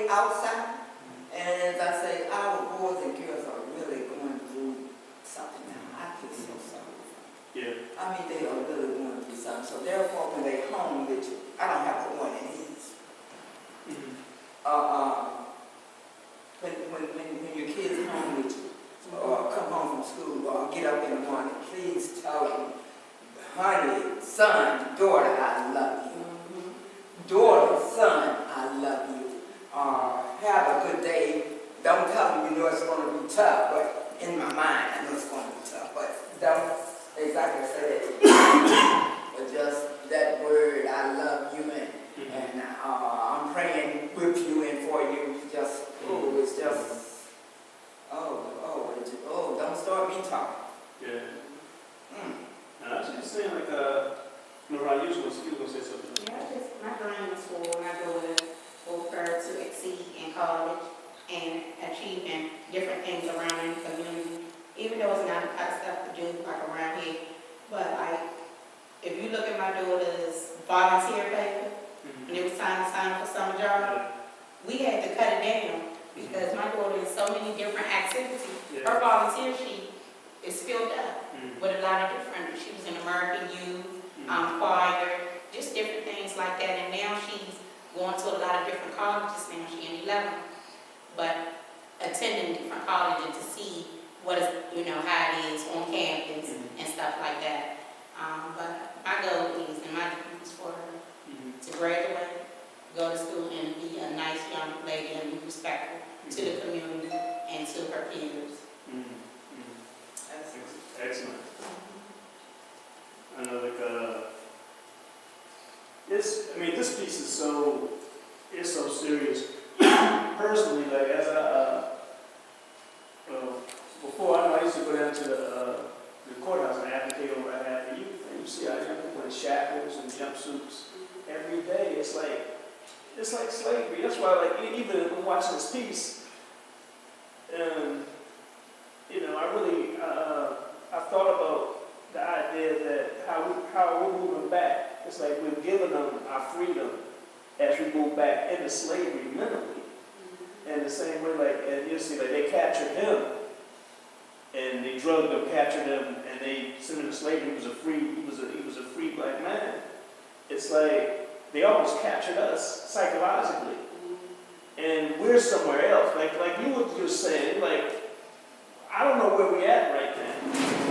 play outside. And as I say, our boys and girls are really going through something now. I feel so sorry. Yeah. I mean, they are really going through something. So therefore, when they home with you, I don't have a one in these. When your kids home with you, or come home from school, or get up in the morning, please tell them, honey, son, daughter, I love you. Daughter, son, I love you. Have a good day. Don't tell me you know it's going to be tough, but in my mind, I know it's going to be tough. But don't exactly say that. But just that word, I love you, and I'm praying with you and for you. Just, it's just, don't start me talking. Yeah. I was just saying, like, Mariah, you was going to say something. Yeah, my dream is for my daughter to exceed in college and achieving different things around in the community, even though it's not a lot of stuff to do like around here. But like, if you look at my daughter's volunteer paper, and it was time to sign up for summer job, we had to cut it down because my daughter has so many different activities. Yeah. Her volunteer sheet is filled up with a lot of different. She was in American Youth, choir, just different things like that. And now she's going to a lot of different colleges now. She's in 11, but attending different colleges to see what is, how it is on campus and stuff like that. But my goal is, and my dream is for her to graduate, go to school, and be a nice young lady and be respectful to the community and to her peers. Excellent. I know, like, this piece is so serious. Personally, like, as before, I used to go down to the courthouse and advocate over behalf of youth, and you see how young people in shackles and jumpsuits every day. It's like slavery. That's why, like, even when watching this piece, I thought about the idea that how we're moving back. It's like we're giving them our freedom as we move back into slavery mentally. And the same way, like, and you see, like, they captured him, and they drugged him, captured him, and they sent him to slavery. He was a free black man. It's like they almost captured us psychologically, and we're somewhere else. Like you were just saying, like, I don't know where we're at right now.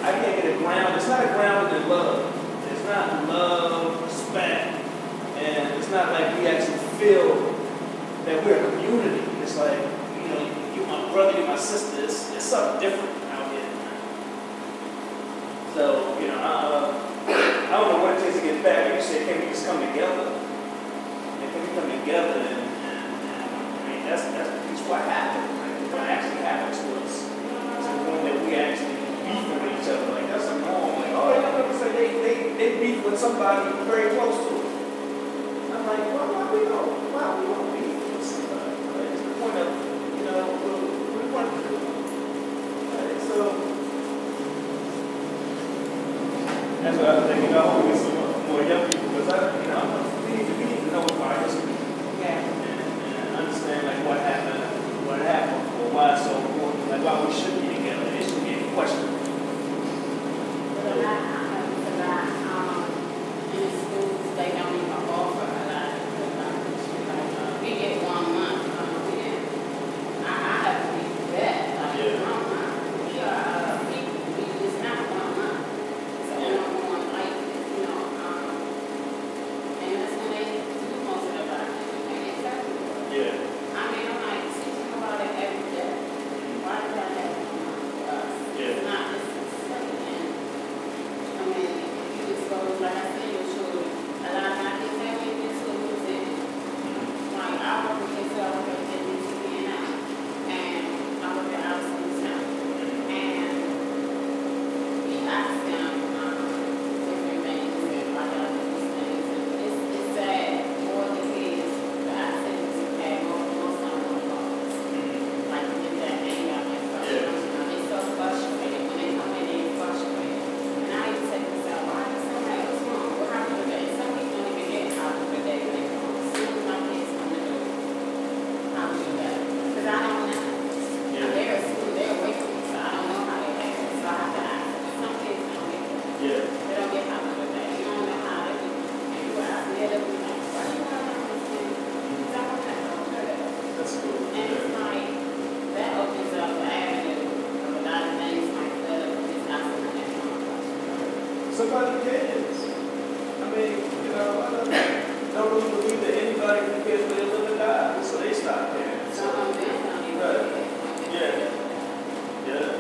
I can't get it grounded. It's not grounded in love. It's not love, respect, and it's not like we actually feel that we're a community. It's like, you're my brother, you're my sister. It's something different out here. So, I don't know what it takes to get back. You say, can we just come together? And can we come together? And that's what happened. Right? What actually happened to us. It's the point that we actually beefing with each other. Like, that's a norm. Like, they beef with somebody very close to us. I'm like, why we don't beef with somebody? Like, it's the point of, we want to do. Right? So that's what I was thinking. I hope we get some more young people, because we need to know our history. Yeah. And understand, like, what happened, or why it's so important, like why we should be together. It should be a question. But a lot of times, in schools, they don't even offer a lot of like, we get 1 month. I have to be that. Like, 1 month. It's not 1 month. So we don't want like, and it's about the kids. I mean, you know, I don't really believe that anybody who cares where they live and die, so they stop caring. Some of them don't even Right. care. Yeah. Yeah.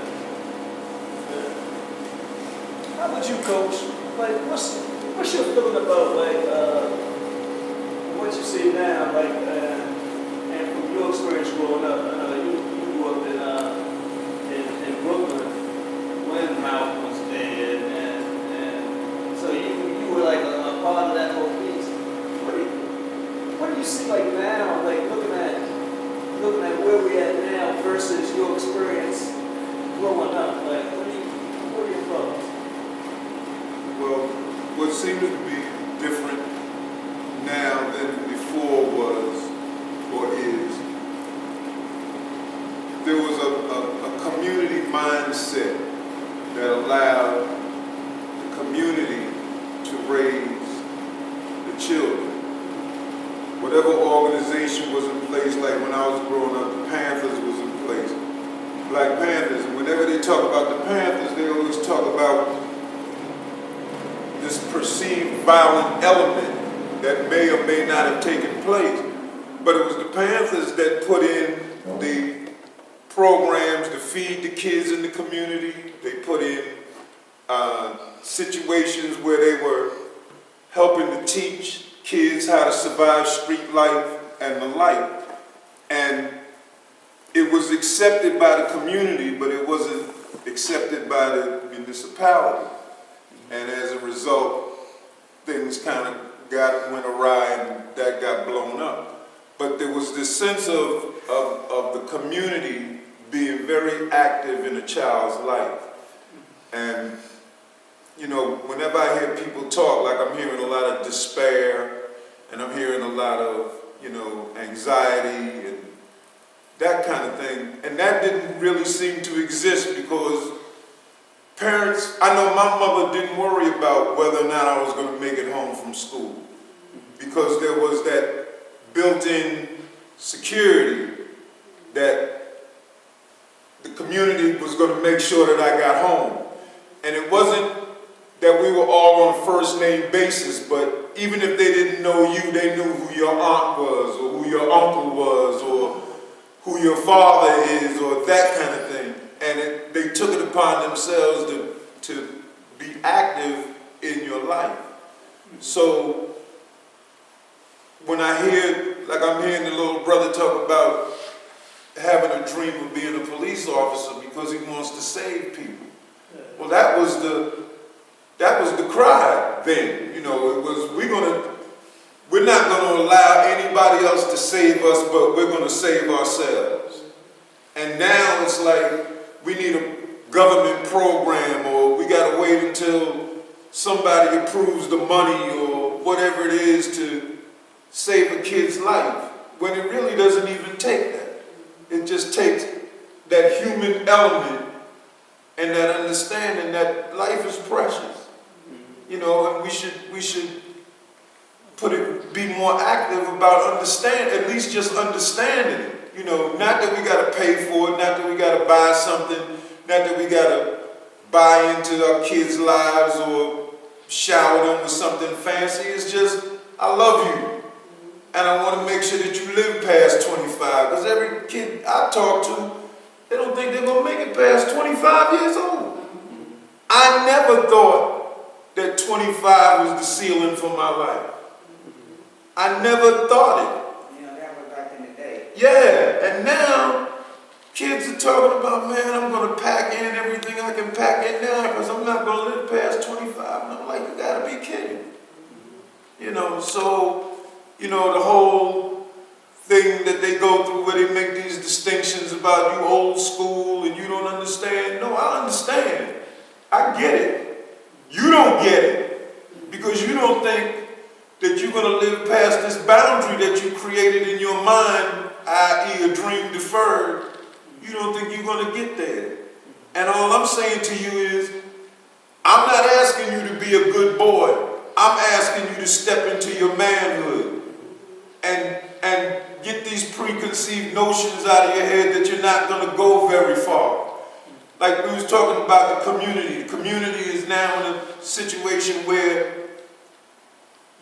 Yeah. How about you, Coach? Like, what's your feeling about what you see now, and from your experience growing up? I know you grew up in Brooklyn when Malcolm was dead, and so you were like a part of that whole piece. What do you see like now, like looking at where we at now versus your experience growing up? Like, what are your thoughts? Well, what seems to be different now than before was, or is, there was a community mindset that allowed the community to raise the children. Whatever organization was in place, like when I was growing up, the Panthers was in place, Black Panthers, and whenever they talk about the Panthers, they always talk about this perceived violent element that may or may not have taken place. But it was the Panthers that put in the programs to feed the kids in the community. They put in situations where they were helping to teach kids how to survive street life and the like. And it was accepted by the community, but it wasn't accepted by the municipality. And as a result, things kind of went awry and that got blown up. But there was this sense of the community being very active in a child's life. And, you know, whenever I hear people talk, like I'm hearing a lot of despair, and I'm hearing a lot of, you know, anxiety and that kind of thing. And that didn't really seem to exist because parents, I know my mother didn't worry about whether or not I was going to make it home from school because there was that built-in security that the community was going to make sure that I got home. And it wasn't that we were all on a first name basis, but even if they didn't know you, they knew who your aunt was or who your uncle was or who your father is or that kind of thing. And they took it upon themselves to be active in your life. So when I hear, like I'm hearing the little brother talk about having a dream of being a police officer because he wants to save people. Well, that was the cry then. You know, it was, we're not going to allow anybody else to save us, but we're going to save ourselves. And now it's like we need a government program, or we got to wait until somebody approves the money or whatever it is to save a kid's life, when it really doesn't even take that. It just takes that human element and that understanding that life is precious. You know, and we should be more active about at least just understanding it. You know, not that we got to pay for it, not that we got to buy something, not that we got to buy into our kids' lives or shower them with something fancy. It's just, I love you. And I want to make sure that you live past 25. Because every kid I talk to, they don't think they're going to make it past 25 years old. I never thought that 25 was the ceiling for my life. I never thought it. You know, that was back in the day. Yeah, and now kids are talking about, man, I'm going to pack in everything I can pack in now because I'm not going to live past 25. And I'm like, you got to be kidding. You know, so, you know, the whole thing that they go through where they make these distinctions about you old school and you don't understand. No, I understand. I get it. You don't get it because you don't think that you're going to live past this boundary that you created in your mind, i.e. a dream deferred. You don't think you're going to get there. And all I'm saying to you is, I'm not asking you to be a good boy. I'm asking you to step into your manhood and get these preconceived notions out of your head that you're not going to go very far. like we was talking about the community. The community is now in a situation where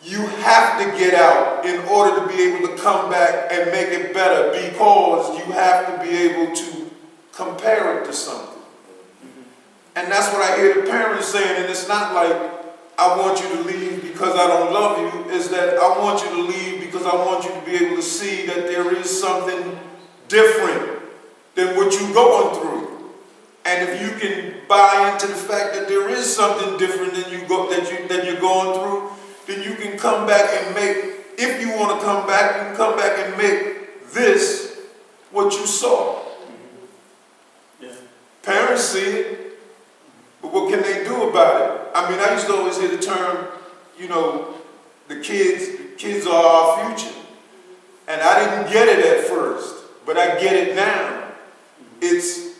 you have to get out in order to be able to come back and make it better, because you have to be able to compare it to something. And that's what I hear the parents saying, and it's not like, I want you to leave because I don't love you, is that I want you to leave because I want you to be able to see that there is something different than what you're going through. And if you can buy into the fact that there is something different than you're going through, then you can come back and make, if you want to come back, you can come back and make this what you saw. Yeah. Parents see it, but what can they do about it? I mean, I used to always hear the term, you know, the kids are our future. And I didn't get it at first, but I get it now. It's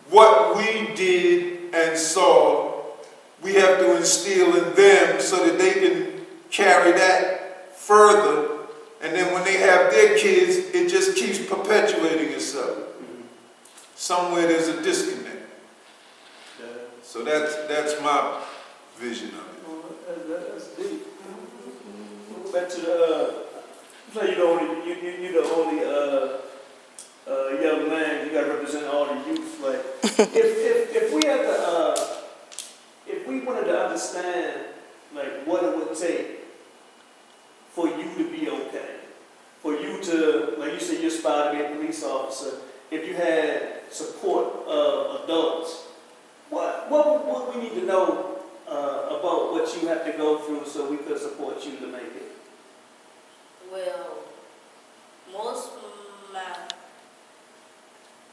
what we did and saw, we have to instill in them so that they can carry that further. And then when they have their kids, it just keeps perpetuating itself. Somewhere there's a disconnect. So that's my vision of it. That's deep. We'll go back to the, so you're the only young man, you gotta represent all the youth. Like, if we had to, if we wanted to understand, like, what it would take for you to be okay, for you to, like you said, you aspire to be a police officer, if you had support of adults, what we need to know about what you have to go through so we could support you to make it? Well, most of my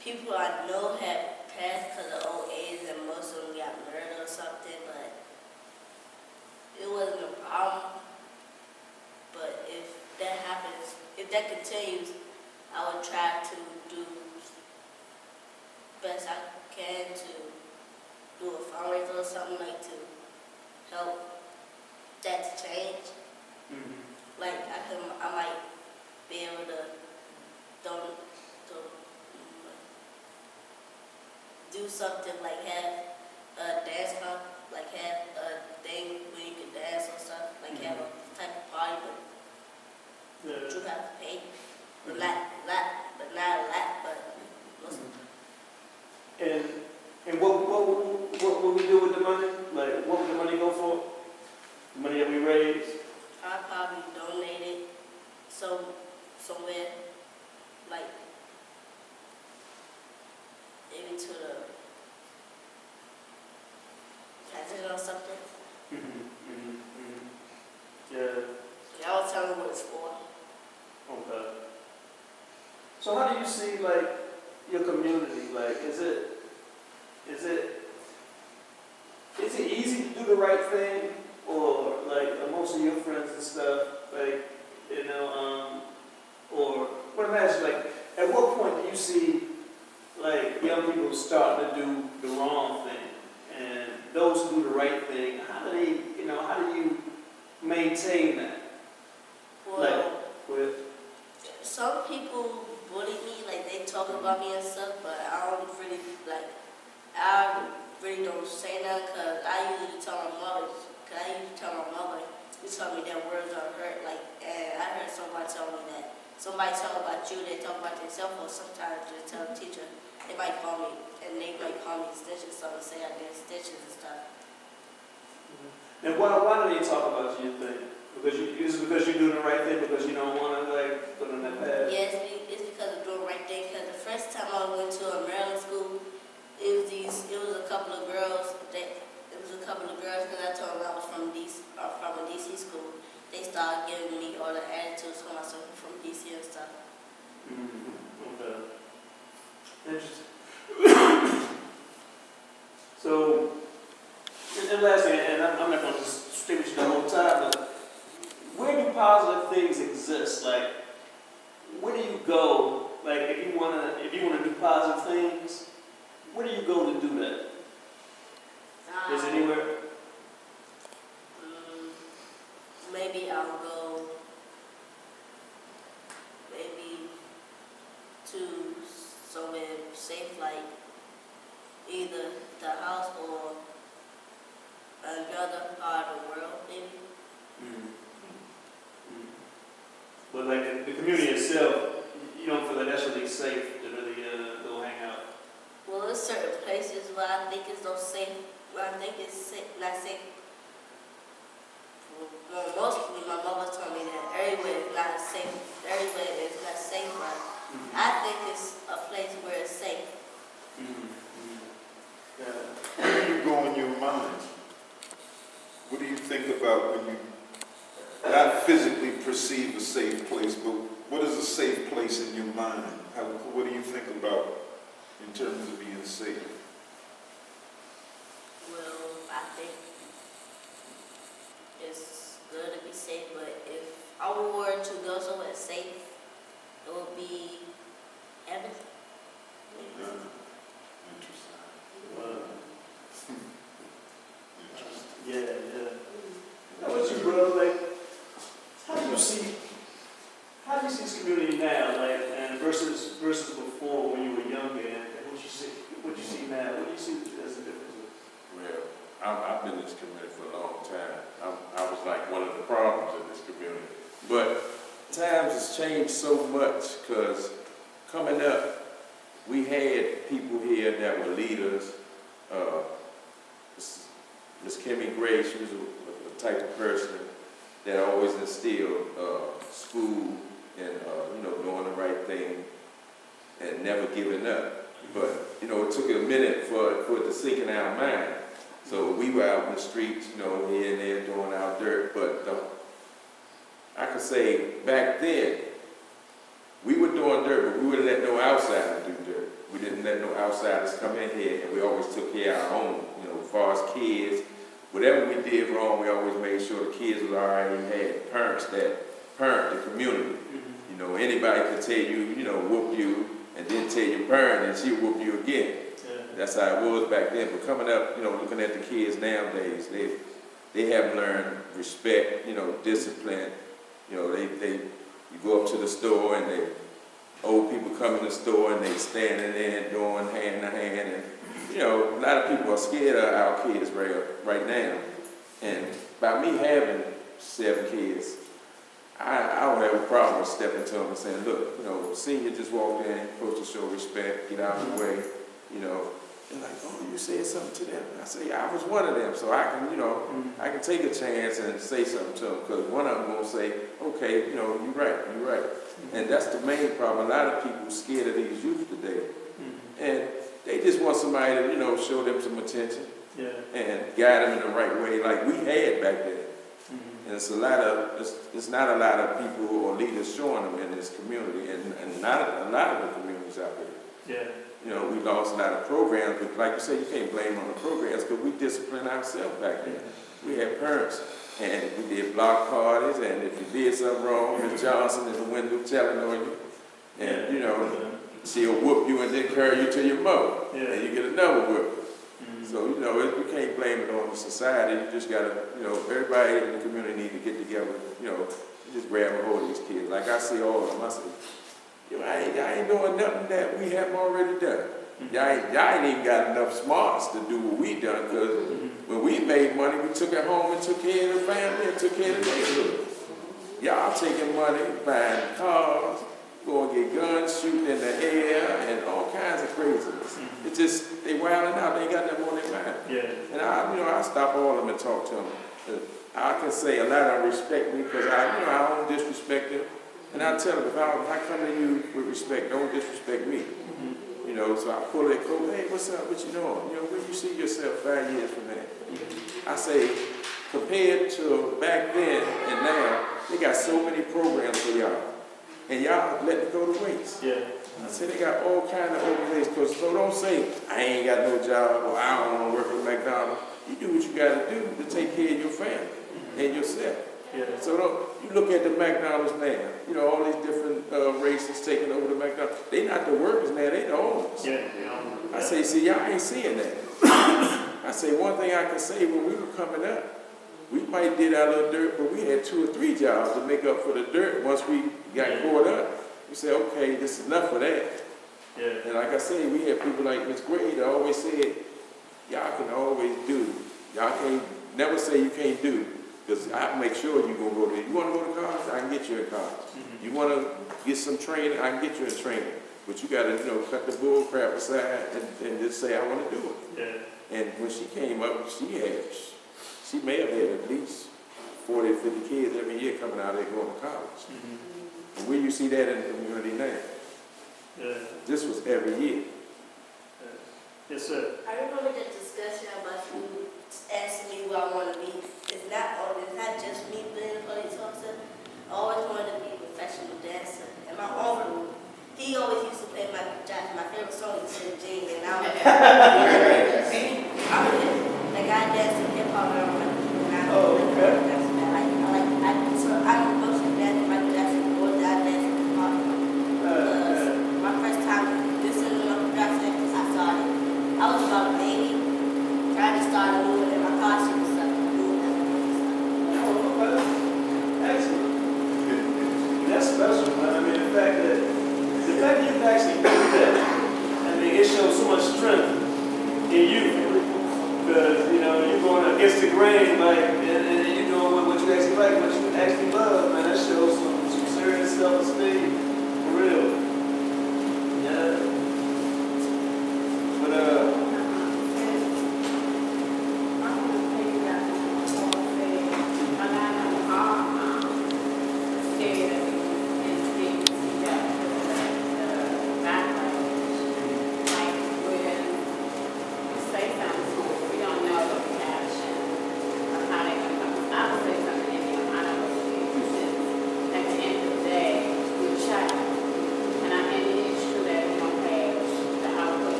people I know have passed because of old age, and most of them got murdered or something, but it wasn't a problem. But if that happens, if that continues, I would try to do best I can to do a fundraiser or something, like to help that to change. Like I might be able to do something like have a dance comp, like have a thing where you can dance or stuff, like have a type of party, but you have to pay, but not a lot, but most of the time. And what would we do with the money? Like, what would the money go for? The money that we raise? I probably donate it somewhere, like maybe to the president or something. Yeah. Y'all tell me what it's for. Okay. So how do you see, like, your community? Like, is it easy to do the right thing, or like most of your friends and stuff, like, you know, or what I'm asking, like, at what point do you see like young people starting to do the wrong thing, and those who do the right thing, how do you maintain that? Well, Like, with some people bully me, like they talk about me and stuff, but I really don't say nothing, because I usually tell my mother, you tell me that words are hurt, like, and I heard somebody tell me that somebody talk about you, they talk about themselves, or sometimes they tell the teacher, they might call me, and they might call me stitches, so they say I did stitches and stuff. and why do they talk about you, think? Is it because you're doing the right thing, because you don't want to, like, go down that path? Yes, it's because of doing the right thing, because the first time I went to a Maryland school, it was a couple of girls, because I told them I was from a DC school. They started giving me all the attitudes from myself from DC and stuff. Okay. Interesting. So, and last thing, and I'm not going to just stay with you the whole time, but where do positive things exist? Like, where do you go? Like, if you wanna do positive things, where do you go to do that? Is it anywhere? Maybe I'll go to somewhere safe, like either the house or another part of the world, maybe. But like the community itself, you don't feel like that's really safe to really go hang out. Well, there's certain places where I think it's no safe, where I think it's safe, not safe. Well, mostly my mother told me that everywhere is not safe. Everywhere is not safe, but I think it's a place where it's safe. Where do you go in your mind? What do you think about when you not physically perceive a safe place, but what is a safe place in your mind? What do you think about in terms of being safe? Well, I think it's good to be safe, but if I were to go somewhere safe, it would be everything. Interesting. Yeah. Now, what you, bro, like, how do you see this community now, like, and versus before when you were younger, and what you see now? What do you see as a difference? Well, I've been in this community for a long time. I was like one of the problems in this community. But times has changed so much because coming up, we had people here that were leaders. Miss Kimmy Gray, she was a type of person that always instilled school and doing the right thing and never giving up. But it took a minute for it to sink in our mind. So we were out in the streets, here and there doing our dirt. But I could say back then we were doing dirt, but we wouldn't let no outsider do dirt. We didn't let no outsiders come in here, and we always took care of our own. As far as kids, whatever we did wrong, we always made sure the kids were all right. We had parents that parent the community. Anybody could tell you, whoop you, and then tell your parent, and she'll whoop you again. Yeah. That's how it was back then. But coming up, looking at the kids nowadays, they have learned respect, discipline. You go up to the store and old people come in the store and they standing there and doing hand to hand, and a lot of people are scared of our kids right now. And by me having 7 kids, I don't have a problem with stepping to them and saying, look, senior just walked in, supposed to show respect, get out of the way, They're like, oh, you said something to them. I say, I was one of them, so I can, I can take a chance and say something to them, because one of them gonna say, okay, you're right. And that's the main problem. A lot of people are scared of these youth today, and they just want somebody to, show them some attention and guide them in the right way, like we had back then. And it's not a lot of people or leaders showing them in this community, and not a lot of the communities out here. We lost a lot of programs, but like you say, you can't blame on the programs because we disciplined ourselves back then. We had parents, and we did block parties, and if you did something wrong, Miss Johnson in the window telling on you, and she'll whoop you and then carry you to your mother, and you get another whoop. So, you can't blame it on the society. You just gotta, everybody in the community need to get together, you just grab a hold of these kids. Like I see all of them, I say, I ain't doing nothing that we haven't already done. Y'all ain't even got enough smarts to do what we done, because when we made money, we took it home and took care of the family and took care of the neighborhood. Y'all taking money, buying cars, going to get guns, shooting in the air, and all kinds of craziness. It's just, they wilding out, they ain't got nothing on their mind. And I stop all of them and talk to them. I can say a lot of them respect me because I don't disrespect them. And I tell them, if I come to you with respect, don't disrespect me. So I pull their coat, hey, what's up, what you doing? Where you see yourself 5 years from now? I say, compared to back then and now, they got so many programs for y'all. And y'all let it go to waste. I say they got all kinds of organizations. So don't say, I ain't got no job, or I don't want to work at McDonald's. You do what you got to do to take care of your family and yourself. So you look at the McDonald's now, all these different races taking over the McDonald's. They not the workers now, they the owners. I say, see, y'all ain't seeing that. I say, one thing I can say, when we were coming up, we might did our little dirt, but we had 2 or 3 jobs to make up for the dirt once we got caught up. We said, okay, this is enough of that. Yeah. And like I said, we had people like Miss Gray that always said, y'all can always do. Y'all can't never say you can't do. Because I make sure you're going to go to, you want to go to college, I can get you in college. You want to get some training, I can get you in training. But you got to, cut the bull crap aside and just say, I want to do it. Yeah. And when she came up, she may have had at least 40 or 50 kids every year coming out there going to college. And where you see that in the community now? Yeah. This was every year. Yes, sir. I remember the discussion about you asking me who I want to be. It's not just me being a police officer. I always wanted to be a professional dancer. And my uncle, he always used to play my favorite song is Slim Jean, and I was like I danced in hip hop and I'm Oh, okay. I'm motion dancing, my dancing, or I dance in hip hop. My first time listening to my production, I started. I was about a baby, trying to start moving in my costume and stuff. Oh, okay. Excellent. That's special, man. I mean, the fact that you can actually do that, I mean, it shows so much strength in you. Because, you're going against the grain, like, and you're doing what you actually like, what you actually love, man. That shows some serious self-esteem, for real. Yeah. But,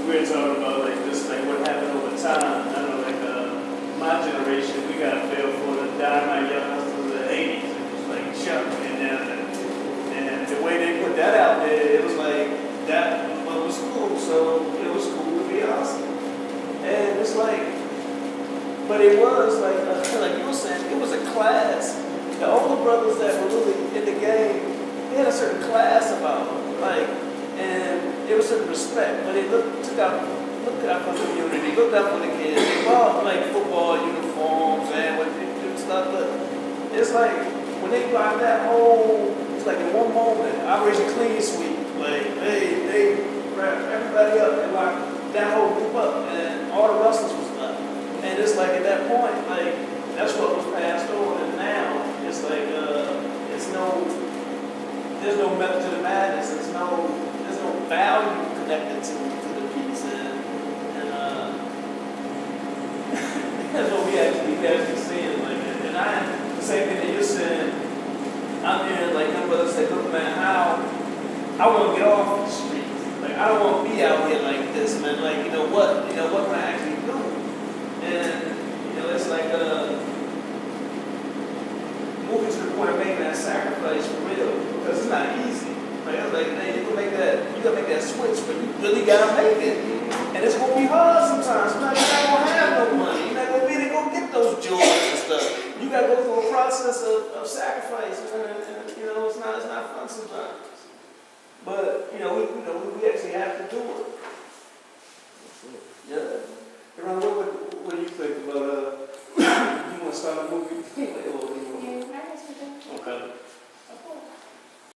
we're talking about like this, like what happened over time. I know, like my generation, we got fell for the dynamite young hustlers of the '80s. It was like Chuck and the way they put that out there, it was like that was cool. So it was cool to be awesome. And it's like, but it was like you were saying, it was a class. The older brothers that were really in the game, they had a certain class about them, like, and it was certain respect. But they looked out for the community, looked out for the kids. They bought like football uniforms and what they do stuff. But it's like when they bought that whole, it's like in one moment, Operation Clean Sweep. Like they wrapped everybody up and locked that whole group up, and all the wrestlers was left. And it's like at that point, like that's what was passed on, and now it's like there's no method to the madness. There's no value connected to the piece, and that's what we actually seeing. Like, and I the same thing that you're saying. I'm hearing like my brother said, look man, how I want to get off the streets. Like I don't want to be out here like this, man. Like what can I actually do? sacrifice for real, because it's not easy. Like, you gotta make that switch, but you really gotta make it. And it's gonna be hard sometimes. You're not gonna have no money. You're not gonna be able to go get those joys and stuff. You gotta go through a process of sacrifice, and you know, it's not fun sometimes. But you know, we actually have to do it. Yeah. What do you